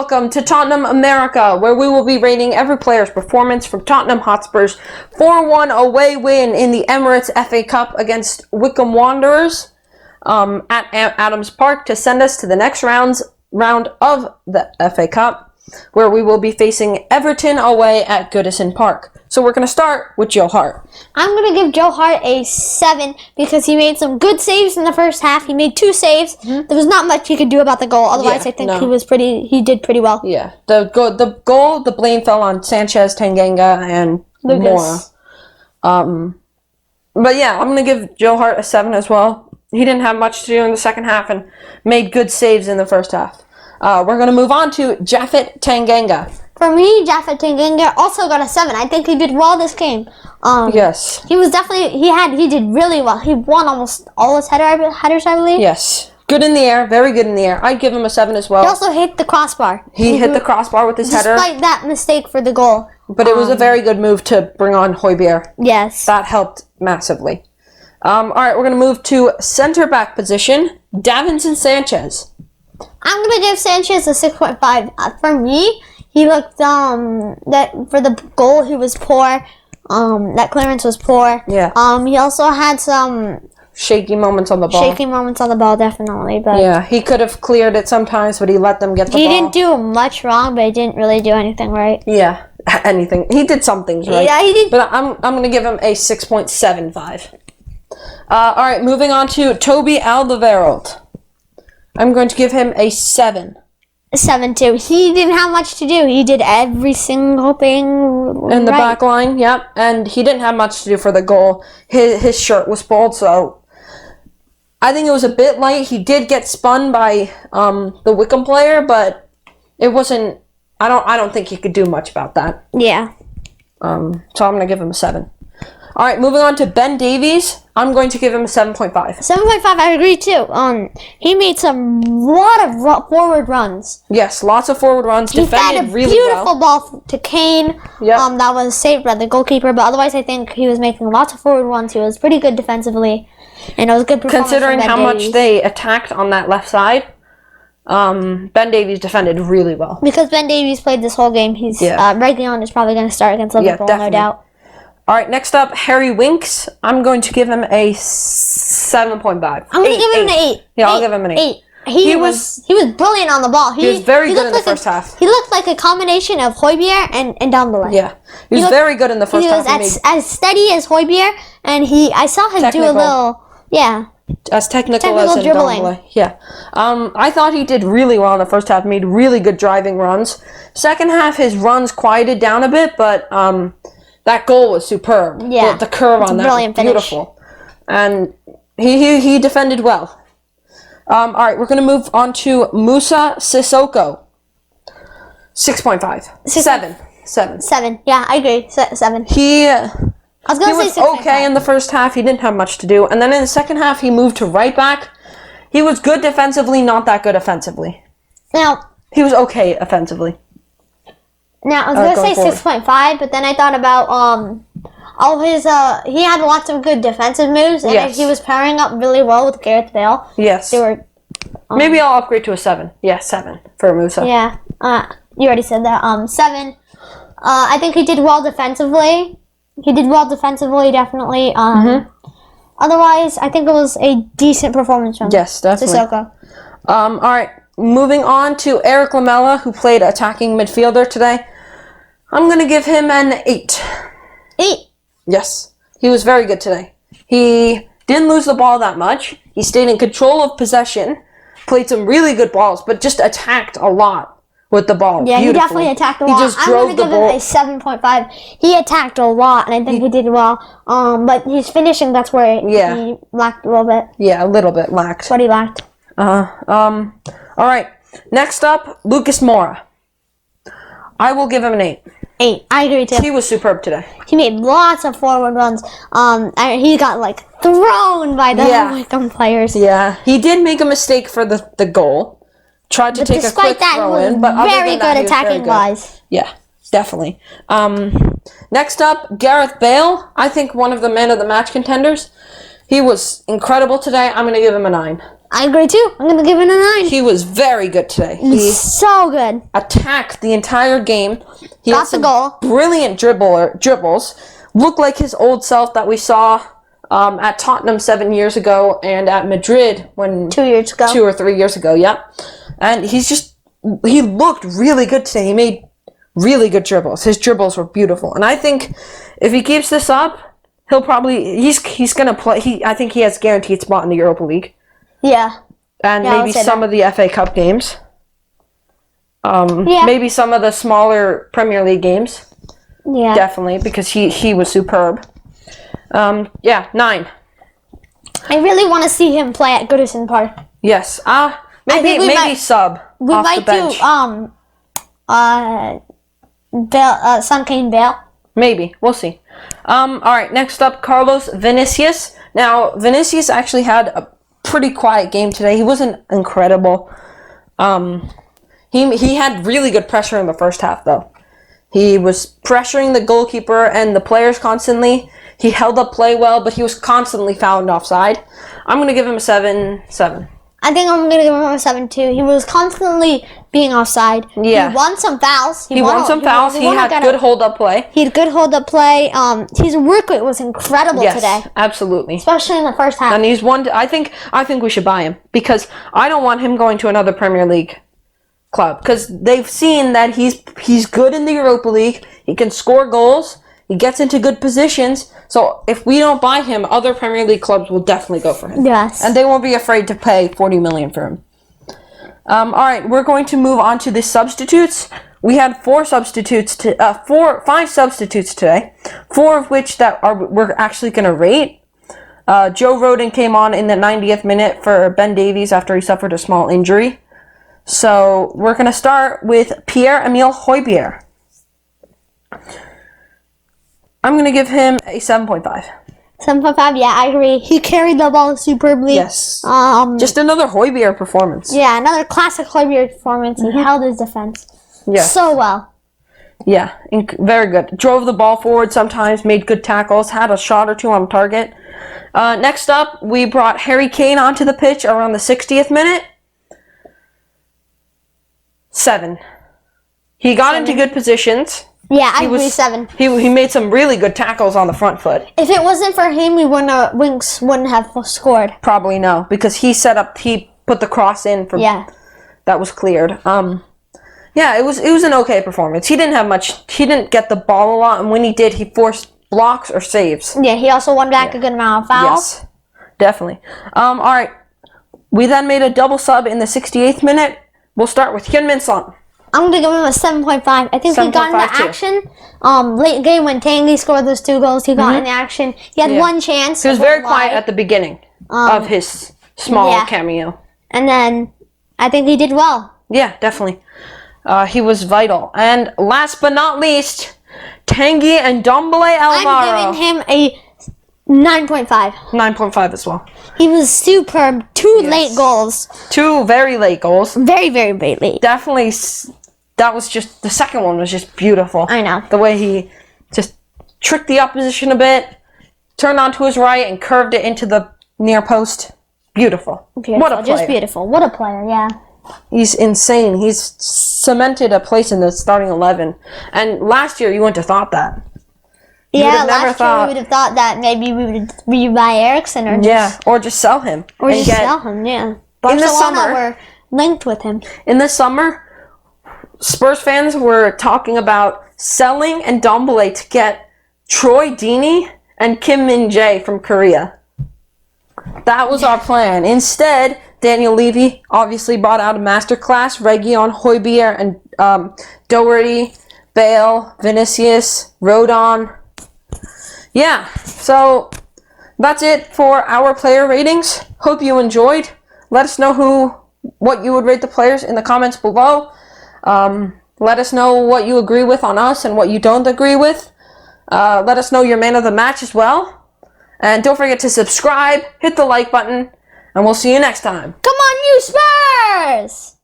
welcome to Tottenham America, where we will be rating every player's performance from Tottenham Hotspur's 4-1 away win in the Emirates FA Cup against Wycombe Wanderers at Adams Park to send us to the next round of the FA Cup, where we will be facing Everton away at Goodison Park. So we're going to start with Joe Hart. I'm going to give Joe Hart a 7 because he made some good saves in the first half. He made 2 saves. Mm-hmm. There was not much he could do about the goal. Otherwise, I think he did pretty well. Yeah. The goal, the blame fell on Sanchez, Tanguy, and Lucas Moura. But yeah, I'm going to give Joe Hart a 7 as well. He didn't have much to do in the second half and made good saves in the first half. We're going to move on to Japhet Tanganga. For me, Japhet Tanganga also got a 7. I think he did well this game. Yes. He did really well. He won almost all his headers, I believe. Yes. Good in the air. Very good in the air. I'd give him a 7 as well. He also hit the crossbar. He hit the crossbar with his header. Despite that mistake for the goal. But it was a very good move to bring on Højbjerg. Yes. That helped massively. All right, we're going to move to center back position. Davinson Sanchez. I'm going to give Sanchez a 6.5. For me, he looked, that for the goal, he was poor. That clearance was poor. Yeah. He also had some shaky moments on the ball. Definitely. But yeah, he could have cleared it sometimes, but he let them get the ball. He didn't do much wrong, but he didn't really do anything right. Yeah, anything. He did some things right. Yeah, he did. But I'm going to give him a 6.75. All right, moving on to Toby Alderweireld. I'm going to give him a 7. 7 too. He didn't have much to do. He did every single thing in the back line. Yep, and he didn't have much to do for the goal. His shirt was pulled, so I think it was a bit light. He did get spun by the Wycombe player, but it wasn't. I don't think he could do much about that. Yeah. So I'm gonna give him a 7. All right, moving on to Ben Davies. I'm going to give him a 7.5. 7.5, I agree too. He made lot of forward runs. Yes, lots of forward runs. He defended really well. He had a beautiful ball to Kane. Yep. That was saved by the goalkeeper. But otherwise, I think he was making lots of forward runs. He was pretty good defensively, and it was a good performance. Considering from Ben how Davies. much they attacked on that left side, Ben Davies defended really well. Because Ben Davies played this whole game, he's Reguilon is probably going to start against Liverpool, no doubt. All right, next up, Harry Winks. I'm going to give him a 7.5. I'm going to give him an 8. Yeah, I'll give him an 8. He was brilliant on the ball. He was very good in the first half. He looked like a combination of Højbjerg and Ndombele. Yeah, he was very good in the first half. He was as steady as Højbjerg, and I saw him do a little, as technical as dribbling. Ndombele. Yeah, I thought he did really well in the first half. Made really good driving runs. Second half, his runs quieted down a bit, but that goal was superb. Yeah, the curve on that was beautiful, and he defended well. All right, we're going to move on to Musa Sissoko. 6.5. 7. Yeah, I agree. 7. He was okay in the first half. He didn't have much to do, and then in the second half, he moved to right back. He was good defensively, not that good offensively. Now he was okay offensively. Now, I was going to say 6.5, but then I thought about all his... he had lots of good defensive moves, and he was pairing up really well with Gareth Bale. Yes. They were... Maybe I'll upgrade to a 7. Yeah, 7 for Musa. Yeah, you already said that. 7. I think he did well defensively. Definitely. Otherwise, I think it was a decent performance from Sissoko. All right, moving on to Eric Lamela, who played attacking midfielder today. I'm going to give him an 8. 8? Yes. He was very good today. He didn't lose the ball that much. He stayed in control of possession, played some really good balls, but just attacked a lot with the ball. Yeah, he definitely attacked a lot. He just drove the ball. I'm going to give him a 7.5. He attacked a lot, and I think he did well. But his finishing, that's where he lacked a little bit. Yeah, a little bit lacked. That's what he lacked. All right. Next up, Lucas Moura. I will give him an 8. 8. I agree too. He was superb today. He made lots of forward runs. He got thrown by the Wycombe players. Yeah, he did make a mistake for the goal. Tried to take a quick throw in, but very good attacking wise. Yeah, definitely. Next up, Gareth Bale. I think one of the men of the match contenders. He was incredible today. I'm going to give him a 9. I agree too. I'm going to give it a 9. He was very good today. He so good. attacked the entire game. He got the goal. Brilliant dribbles. Looked like his old self that we saw at Tottenham 7 years ago and at Madrid 2 years ago. 2 or 3 years ago, yep. And he looked really good today. He made really good dribbles. His dribbles were beautiful. And I think if he keeps this up, he'll probably he's going to play. I think he has a guaranteed spot in the Europa League. Yeah. And maybe some of the FA Cup games. Maybe some of the smaller Premier League games. Yeah. Definitely, because he was superb. 9. I really want to see him play at Goodison Park. Yes. Maybe sub. We off might the bench. do Tanguy Bale. Maybe. We'll see. Alright, next up, Carlos Vinicius. Now, Vinicius actually had a pretty quiet game today. He wasn't incredible. He had really good pressure in the first half, though. He was pressuring the goalkeeper and the players constantly. He held up play well, but he was constantly fouled offside. I'm going to give him a 7. I think I'm going to give him a 7 too. He was constantly being offside. Yeah. He won some fouls. He won some fouls. He had good hold-up play. He had good hold-up play. His work rate was incredible today. Yes, absolutely. Especially in the first half. And he's one. I think we should buy him because I don't want him going to another Premier League club because they've seen that he's good in the Europa League. He can score goals. He gets into good positions. So if we don't buy him, other Premier League clubs will definitely go for him. Yes. And they won't be afraid to pay $40 million for him. All right, we're going to move on to the substitutes. We had 5 substitutes today. 4 of which we're actually going to rate. Joe Rodon came on in the 90th minute for Ben Davies after he suffered a small injury. So we're going to start with PierreEmerick Aubameyang. I'm going to give him a 7.5. 7.5, yeah, I agree. He carried the ball superbly. Yes. Just another Aubameyang performance. Yeah, another classic Aubameyang performance. He held his defense so well. Yeah, very good. Drove the ball forward sometimes, made good tackles, had a shot or two on target. Next up, we brought Harry Kane onto the pitch around the 60th minute. 7. He got into good positions. Yeah, I agree, 7. He made some really good tackles on the front foot. If it wasn't for him, WINKS wouldn't have scored. Probably no, because he put the cross in for that was cleared. Yeah, it was an okay performance. He didn't have much. He didn't get the ball a lot, and when he did, he forced blocks or saves. Yeah, he also won back a good amount of fouls. Yes, definitely. All right, we then made a double sub in the 68th minute. We'll start with Hyun Min. I'm going to give him a 7.5. I think he got into action. Late game when Tanguy scored those 2 goals, he got in the action. He had one chance. He was very quiet at the beginning of his small cameo. And then I think he did well. Yeah, definitely. He was vital. And last but not least, Tanguy Ndombele. I'm giving him a 9.5. 9.5 as well. He was superb. 2 late goals. 2 very late goals. Very, very late. Definitely. That was just, the second one was just beautiful. I know. The way he just tricked the opposition a bit, turned onto his right, and curved it into the near post. Beautiful. What a player. Just beautiful. What a player, yeah. He's insane. He's cemented a place in the starting 11. And last year, you wouldn't have thought that. Last year we would have thought that maybe we would rebuy Eriksen or just sell him. Sell him, yeah. In the summer, were linked with him. In the summer, Spurs fans were talking about selling Ndombele to get Troy Deeney and Kim Min-jae from Korea. That was our plan. Instead, Daniel Levy obviously brought out a masterclass. Reguilon, Højbjerg, and Doherty, Bale, Vinicius, Rodon. Yeah, so that's it for our player ratings. Hope you enjoyed. Let us know what you would rate the players in the comments below. Let us know what you agree with on us and what you don't agree with. Let us know your man of the match as well. And don't forget to subscribe, hit the like button, and we'll see you next time. Come on, you Spurs!